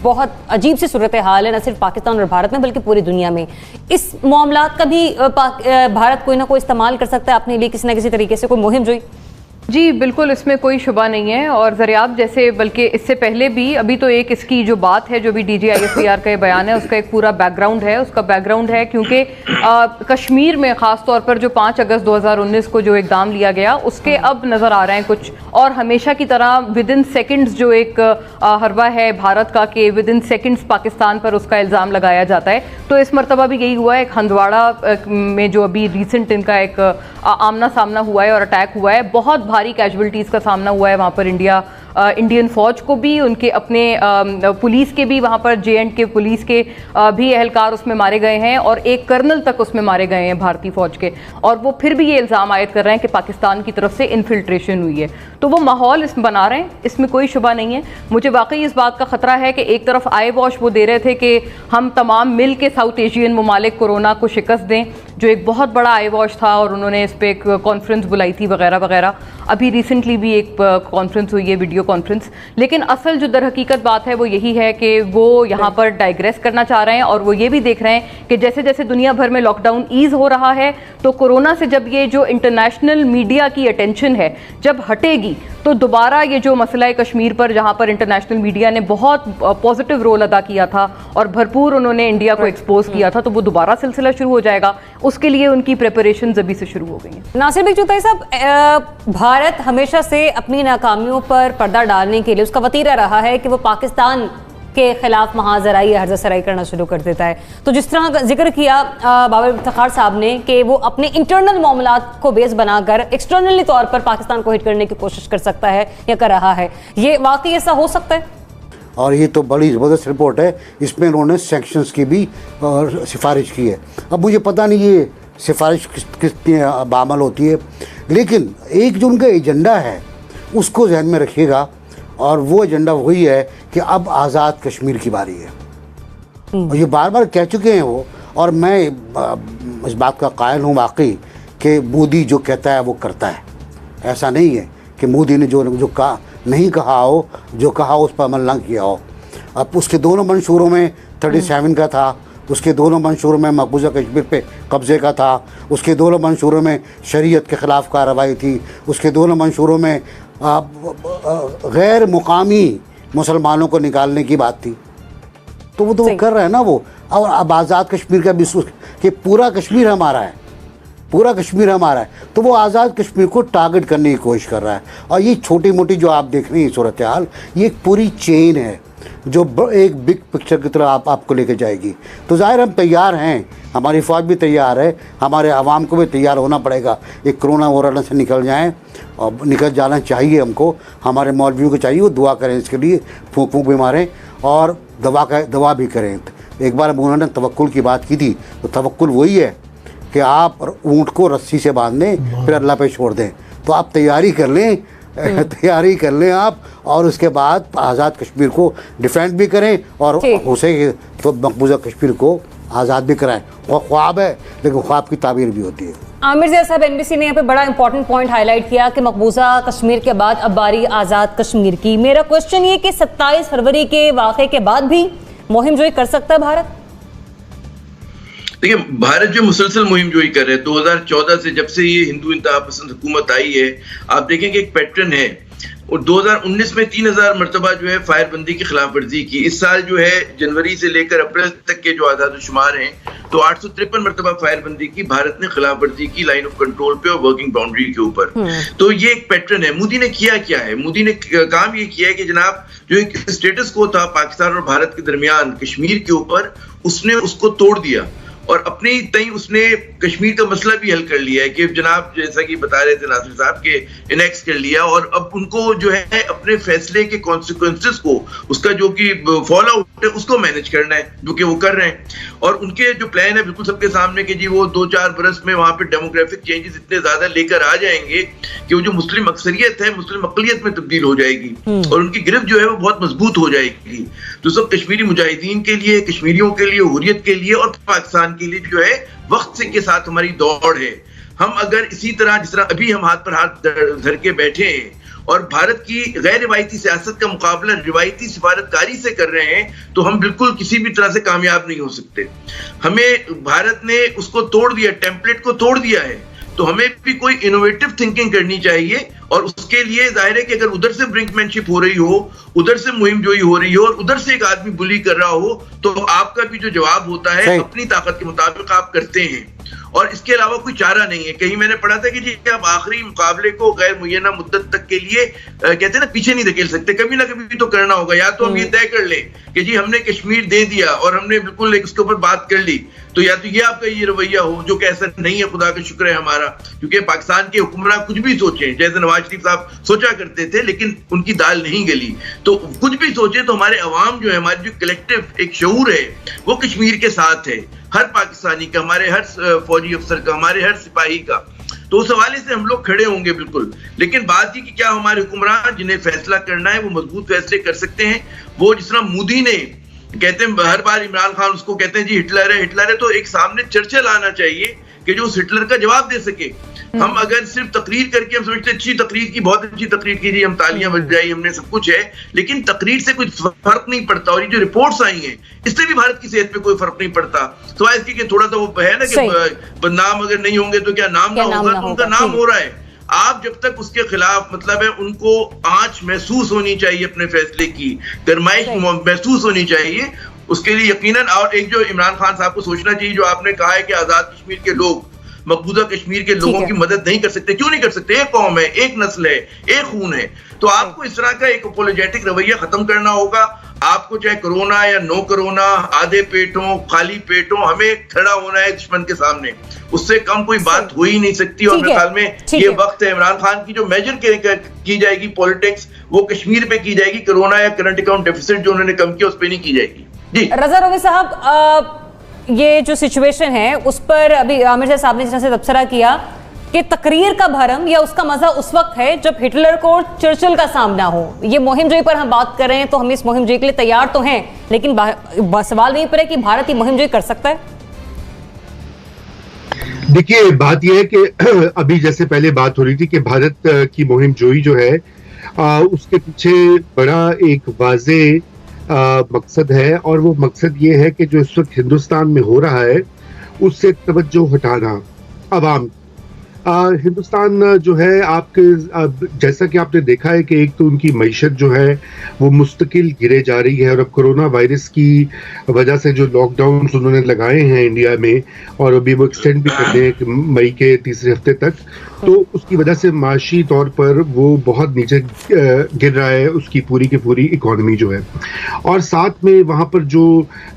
बहुत अजीब सी सूरत हाल है, न सिर्फ पाकिस्तान और भारत में बल्कि पूरी दुनिया में। इस मामला का भी भारत कोई ना कोई इस्तेमाल कर सकता है अपने लिए किसी न किसी तरीके से, कोई मुहिम जोई? जी बिल्कुल, इसमें कोई शुबा नहीं है। और ज़रियाब जैसे, बल्कि इससे पहले भी, अभी तो एक इसकी जो बात है, जो भी DGISPR का बयान है, उसका एक पूरा बैकग्राउंड है। उसका बैकग्राउंड है क्योंकि कश्मीर में ख़ास तौर पर जो 5 अगस्त 2019 को जो इक़दाम लिया गया, उसके अब नज़र आ रहे हैं कुछ, और हमेशा की तरह विद इन सेकेंड्स जो एक हरबा है भारत का कि विद इन सेकेंड्स पाकिस्तान पर उसका इल्ज़ाम लगाया जाता है। तो इस मरतबा भी यही हुआ है। एक हंदवाड़ा में जो अभी रिसेंट इनका एक आमना सामना हुआ है और अटैक हुआ है, बहुत भारी कैजुअल्टीज़ का सामना हुआ है वहाँ पर। इंडियन फ़ौज को भी, उनके अपने पुलिस के भी, वहाँ पर JNK पुलिस के भी एहलकार उसमें मारे गए हैं, और एक कर्नल तक उसमें मारे गए हैं भारतीय फ़ौज के। और वो फिर भी ये इल्ज़ाम आयद कर रहे हैं कि पाकिस्तान की तरफ से इन्फिल्ट्रेशन हुई है। तो वो माहौल इसमें बना रहे हैं, इसमें कोई शुबा नहीं है। मुझे वाकई इस बात का ख़तरा है कि एक तरफ आई वॉश वो दे रहे थे कि हम तमाम मिल के साउथ एशियन ममालिक कोरोना को शिकस्त दें, जो एक बहुत बड़ा आई वॉश था, और उन्होंने इस पर एक कॉन्फ्रेंस बुलाई थी वगैरह वगैरह। अभी रिसेंटली भी एक कॉन्फ्रेंस हुई है, वीडियो कॉन्फ्रेंस। लेकिन असल जो दर हकीकत बात है वो यही है कि वो यहाँ पर डाइग्रेस करना चाह रहे हैं, और वो ये भी देख रहे हैं कि जैसे जैसे दुनिया भर में लॉकडाउन ईज हो रहा है, तो कोरोना से जब ये जो इंटरनेशनल मीडिया की अटेंशन है जब हटेगी, तो दोबारा ये जो मसला है कश्मीर पर, जहाँ पर इंटरनेशनल मीडिया ने बहुत पॉजिटिव रोल अदा किया था और भरपूर उन्होंने इंडिया को एक्सपोज किया था, तो वो दोबारा सिलसिला शुरू हो जाएगा। उसके लिए उनकी प्रिपरेशन अभी से शुरू हो गई है। नासिर बेग चौधरी साहब, भारत हमेशा से अपनी नाकामियों पर पर्दा डालने के लिए उसका वतीरा रहा है कि वो पाकिस्तान के खिलाफ महाजराई या हर्जसराई करना शुरू कर देता है। तो जिस तरह जिक्र किया बाबर इफ्तिखार साहब ने कि वो अपने इंटरनल मामलात को बेस बनाकर एक्सटर्नली तौर पर पाकिस्तान को हिट करने की कोशिश कर सकता है या कर रहा है, ये वाकई ऐसा हो सकता है? और ये तो बड़ी ज़बरदस्त रिपोर्ट है। इसमें उन्होंने सैंक्शंस की भी सिफारिश की है। अब मुझे पता नहीं ये सिफारिश कितनी बामल होती है, लेकिन एक जो उनका एजेंडा है उसको जहन में रखिएगा, और वो एजेंडा वही है कि अब आज़ाद कश्मीर की बारी है। और ये बार बार कह चुके हैं वो, और मैं इस बात का कायल हूँ वाकई कि मोदी जो कहता है वो करता है। ऐसा नहीं है कि मोदी ने जो कहा नहीं कहा हो, जो कहा उस पर अमल ना किया हो। अब उसके दोनों मंशूरों में 37 का था, उसके दोनों मंशूरों में मकबूजा कश्मीर पे कब्ज़े का था, उसके दोनों मंशूरों में शरीयत के ख़िलाफ़ कार्रवाई थी, उसके दोनों मंशूरों में गैर मुकामी मुसलमानों को निकालने की बात थी। तो वो तो कर रहा है ना वो। और अब आज़ाद कश्मीर का भी कि पूरा कश्मीर हमारा है, पूरा कश्मीर हमारा है, तो वो आज़ाद कश्मीर को टारगेट करने की कोशिश कर रहा है। और ये छोटी मोटी जो आप देख रही हैं सूरत हाल, ये एक पूरी चेन है जो एक बिग पिक्चर की तरह आपको लेके जाएगी। तो ज़ाहिर हम तैयार हैं, हमारी फ़ौज भी तैयार है, हमारे आवाम को भी तैयार होना पड़ेगा। एक कोरोना वोरोना से निकल जाएं, और निकल जाना चाहिए हमको। हमारे मौलवियों को चाहिए वो दुआ करें इसके लिए, फूंक फूंक भी मारें और दवा भी करें। एक बार उन्होंने तवक्कुल की बात की थी, तो तवक्कुल वही है कि आप ऊँट को रस्सी से बांध दें फिर अल्लाह पे छोड़ दें। तो आप तैयारी कर लें, तैयारी कर लें आप, और उसके बाद आज़ाद कश्मीर को डिफेंड भी करें, और हो सके तो मकबूजा कश्मीर को आज़ाद भी कराएं। वो ख्वाब है, लेकिन ख्वाब की ताबीर भी होती है। आमिर ज़ैद साहब, NBC ने यहाँ पे बड़ा इंपॉर्टेंट पॉइंट हाईलाइट किया कि मकबूजा कश्मीर के बाद अब बारी आज़ाद कश्मीर की। मेरा क्वेश्चन ये कि 27 फरवरी के वाक़े के बाद भी मुहिम जोई कर सकता है भारत? देखिए, भारत जो मुसलसल मुहिम जोई कर रहे हैं 2014 से, जब से ये हिंदू इंतहा पसंद हुकूमत आई है, आप देखेंगे एक पैटर्न है। और 2019 में 3000 मरतबा जो है फायरबंदी की खिलाफ वर्जी की। इस साल जो है जनवरी से लेकर अप्रैल तक के जो आज़ाद शुमार हैं, तो 853 मरतबा फायरबंदी की भारत ने खिलाफ वर्जी की लाइन ऑफ कंट्रोल पे और वर्किंग बाउंड्री के ऊपर। तो ये एक पैटर्न है। मोदी ने किया क्या है? मोदी ने काम ये किया है कि जनाब जो एक स्टेटस को था पाकिस्तान और भारत के दरमियान कश्मीर के ऊपर, उसने उसको तोड़ दिया, और अपने ही तई उसने कश्मीर का मसला भी हल कर लिया है कि जनाब जैसा कि बता रहे थे नासिर साहब के इनेक्स कर लिया, और अब उनको जो है अपने फैसले के कॉन्सिक्वेंसेस को, उसका जो कि फॉलो आउट है उसको मैनेज करना है, जो कि वो कर रहे हैं। और उनके जो प्लान है बिल्कुल सबके सामने कि जी वो 2-4 बरस में वहां पे डेमोग्राफिक चेंजेस इतने ज्यादा लेकर आ जाएंगे कि वो जो मुस्लिम अक्सरियत है मुस्लिम अकलियत में तब्दील हो जाएगी, और उनकी गिरफ्त जो है वो बहुत मजबूत हो जाएगी। तो सब कश्मीरी मुजाहिदीन के लिए, कश्मीरियों के लिए, हुर्रियत के लिए और पाकिस्तान के लिए जो है वक्त के साथ हमारी दौड़ है। हम अगर इसी तरह जिस तरह अभी हम हाथ पर हाथ धर के बैठे हैं और भारत की गैर रिवायती सियासत का मुकाबला रिवायती सिफारतकारी से कर रहे हैं तो हम बिल्कुल किसी भी तरह से कामयाब नहीं हो सकते। हमें भारत ने उसको तोड़ दिया, टेम्पलेट को तोड़ दिया है, तो हमें भी कोई इनोवेटिव थिंकिंग करनी चाहिए और उसके लिए जाहिर है कि अगर उधर से ब्रिंकमैनशिप हो रही हो, उधर से मुहिम जोई हो रही हो और उधर से एक आदमी बुली कर रहा हो, तो आपका भी जो जवाब होता है अपनी ताकत के मुताबिक आप करते हैं और इसके अलावा कोई चारा नहीं है। कहीं मैंने पढ़ा था कि जी आप आखिरी मुकाबले को गैर मुय्यना मुद्दत तक के लिए कहते हैं ना पीछे नहीं धकेल सकते, कभी ना कभी तो करना होगा। या तो हम ये तय कर ले कि जी हमने कश्मीर दे दिया और हमने बिल्कुल एक उसके ऊपर बात कर ली, तो या तो ये आपका ये रवैया हो, जो कि ऐसा नहीं है, खुदा का शुक्र है हमारा, क्योंकि पाकिस्तान के हुक्मरान कुछ भी सोचे, जैसे नवाज शरीफ साहब सोचा करते थे लेकिन उनकी दाल नहीं गली, तो कुछ भी सोचे तो हमारे अवाम जो है, हमारी जो कलेक्टिव एक शऊर है वो कश्मीर के साथ है, हर पाकिस्तानी का, हमारे हर फौजी अफसर का, हमारे हर सिपाही का। तो उस हवाले से हम लोग खड़े होंगे बिल्कुल। लेकिन बात ये कि क्या हमारे हुक्मरान जिन्हें फैसला करना है वो मजबूत फैसले कर सकते हैं। वो जिस तरह मोदी ने कहते हैं हर बार इमरान खान उसको कहते हैं जी हिटलर है, हिटलर है, तो एक सामने चर्चिल आना चाहिए कि जो उस हिटलर का जवाब दे सके। हम अगर सिर्फ तकरीर करके हम समझते अच्छी तकरीर की, बहुत अच्छी तकरीर की, जी हम तालियां बजाई, हमने सब कुछ है, लेकिन तकरीर से कोई फर्क नहीं पड़ता। और ये जो रिपोर्ट्स आई हैं इससे भी भारत की सेहत पे कोई फर्क नहीं पड़ता। तो इसकी कि थोड़ा सा वो है ना कि बदनाम अगर नहीं होंगे तो क्या नाम ना होगा, तो उनका नाम हो रहा है। आप जब तक उसके खिलाफ मतलब है उनको आंच महसूस होनी चाहिए, अपने फैसले की गरमाइश महसूस होनी चाहिए, उसके लिए यकीनन। और एक जो इमरान खान साहब को सोचना चाहिए, जो आपने कहा है कि आजाद कश्मीर के लोग मकबूजा कश्मीर के लोगों की मदद नहीं कर सकते, क्यों नहीं कर सकते? एक कौम है, एक नस्ल है, एक खून है, तो आपको इस तरह का एक अपोलोजेटिक रवैया खत्म करना होगा। आपको चाहे कोरोना या नो कोरोना, आधे पेट हो, खाली पेट हो, हमें खड़ा होना है दुश्मन के सामने, उससे कम कोई बात हो ही नहीं सकती। और मेरे ख्याल में ये वक्त है इमरान खान की जो मेजर की जाएगी पॉलिटिक्स, वो कश्मीर पे की जाएगी। कोरोना या करंट अकाउंट डेफिसिट जो उन्होंने कम किया उस पर नहीं की जाएगी। जी रजा रोमी साहब, ये जो सिचुएशन है उस पर अभी आमिर साहब ने जिस तरह से तबसरा किया कि तकरीर का भरम या उसका मजा उस वक्त है जब हिटलर को चर्चिल का सामना हो। ये मुहिम जोई पर हम बात कर रहे हैं तो हम इस मुहिम जोई के लिए तैयार तो हैं, लेकिन सवाल यही पर है कि भारत ये मुहिम जोई कर सकता है? देखिए, बात यह है कि अभी जैसे पहले बात हो रही थी कि भारत की मुहिम जोई जो है उसके पीछे बड़ा एक वाज़े मकसद है, और वो मकसद ये है कि जो इस वक्त हिंदुस्तान में हो रहा है उससे तवज्जो हटाना अवाम। हिंदुस्तान जो है आपके जैसा कि आपने देखा है कि एक तो उनकी मईशत जो है वो मुस्तकिल गिरे जा रही है, और अब कोरोना वायरस की वजह से जो लॉकडाउन उन्होंने लगाए हैं इंडिया में, और अभी वो एक्सटेंड भी कर रहे हैं मई के तीसरे हफ्ते तक, तो उसकी वजह से माशी तौर पर वो बहुत नीचे गिर रहा है उसकी पूरी की पूरी इकॉनमी जो है। और साथ में वहाँ पर जो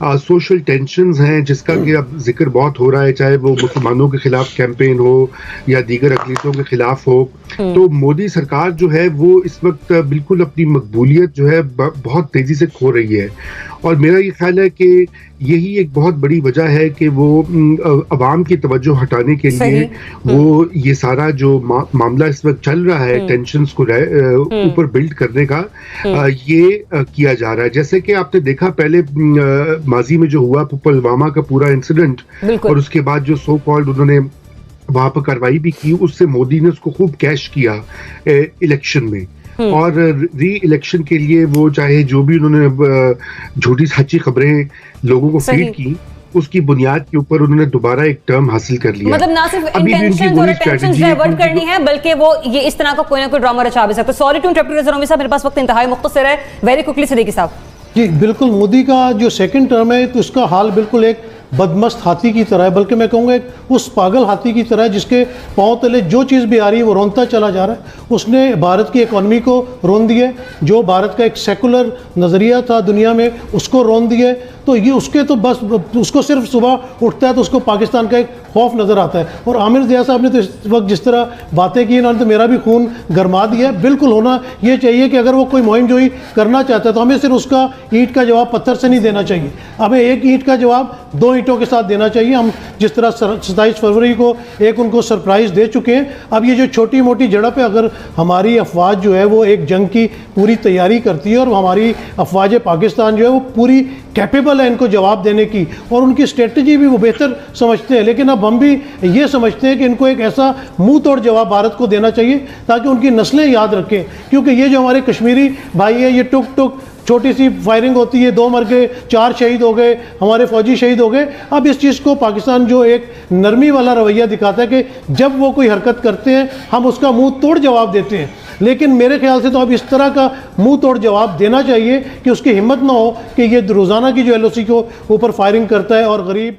सोशल टेंशन्स हैं जिसका कि अब जिक्र बहुत हो रहा है, चाहे वो मुसलमानों के खिलाफ कैंपेन हो या दीगर अक़लीतों के खिलाफ हो, तो मोदी सरकार जो है वो इस वक्त बिल्कुल अपनी मकबूलियत जो है बहुत तेजी से खो रही है। और मेरा ये ख्याल है कि यही एक बहुत बड़ी वजह है कि वो अवाम की तवज्जो हटाने के लिए वो ये सारा जो मामला इस वक्त चल रहा है, टेंशन्स को ऊपर बिल्ड करने का ये किया जा रहा है। जैसे कि आपने देखा पहले माजी में जो हुआ पुलवामा का पूरा इंसिडेंट, और उसके बाद जो सो कॉल्ड उन्होंने वहां पर कार्रवाई भी की, उससे मोदी ने उसको खूब कैश किया इलेक्शन में, और री इलेक्शन के लिए वो चाहे जो भी उन्होंने झूठी सच्ची खबरें लोगों को फीड की, उसकी बुनियाद के ऊपर उन्होंने दोबारा एक टर्म हासिल कर लिया। मतलब ना सिर्फ इंटेंशंस और अटेंशंस डाइवर्ट करनी है, बल्कि वो ये इस तरह का कोई ना कोई ड्रामा रचा भी सकता है। सॉरी टू इंटरप्ट रज़ा रोमी साहब, मेरे पास वक्त इंतहाई मुख्तसर है, वेरी क्विकली सिद्दीकी साहब। जी बिल्कुल, मोदी का जो सेकंड टर्म है तो उसका हाल बिल्कुल एक बदमस्त हाथी की तरह है, बल्कि मैं कहूँगा एक उस पागल हाथी की तरह जिसके पांव तले जो चीज़ भी आ रही है वो रोनता चला जा रहा है। उसने भारत की इकॉनमी को रोन दिया, जो भारत का एक सेकुलर नज़रिया था दुनिया में उसको रोन दिया। तो ये उसके तो बस उसको सिर्फ सुबह उठता है तो उसको पाकिस्तान का एक खौफ नज़र आता है। और आमिर ज़िया साहब ने तो इस वक्त जिस तरह बातें की इन्होंने तो मेरा भी खून गरमा दिया है। बिल्कुल होना ये चाहिए कि अगर वो कोई मुहिम जोई करना चाहता है तो हमें सिर्फ उसका ईंट का जवाब पत्थर से नहीं देना चाहिए, हमें एक ईंट का जवाब दो ईंटों के साथ देना चाहिए। हम जिस तरह 27 फरवरी को एक उनको सरप्राइज़ दे चुके हैं, अब ये जो छोटी मोटी झड़प है, अगर हमारी अफवाज जो है वो एक जंग की पूरी तैयारी करती है और हमारी अफवाज पाकिस्तान जो है वो पूरी कैपेबल है इनको जवाब देने की और उनकी स्ट्रेटजी भी वो बेहतर समझते हैं, लेकिन अब हम भी ये समझते हैं कि इनको एक ऐसा मुंह तोड़ जवाब भारत को देना चाहिए ताकि उनकी नस्लें याद रखें, क्योंकि ये जो हमारे कश्मीरी भाई है, ये टुक टुक छोटी सी फायरिंग होती है, 2 मर गए, 4 शहीद हो गए, हमारे फौजी शहीद हो गए। अब इस चीज़ को पाकिस्तान जो एक नरमी वाला रवैया दिखाता है कि जब वो कोई हरकत करते हैं हम उसका मुंह तोड़ जवाब देते हैं, लेकिन मेरे ख्याल से तो अब इस तरह का मुंह तोड़ जवाब देना चाहिए कि उसकी हिम्मत ना हो कि ये रोज़ाना की जो LOC को ऊपर फायरिंग करता है और गरीब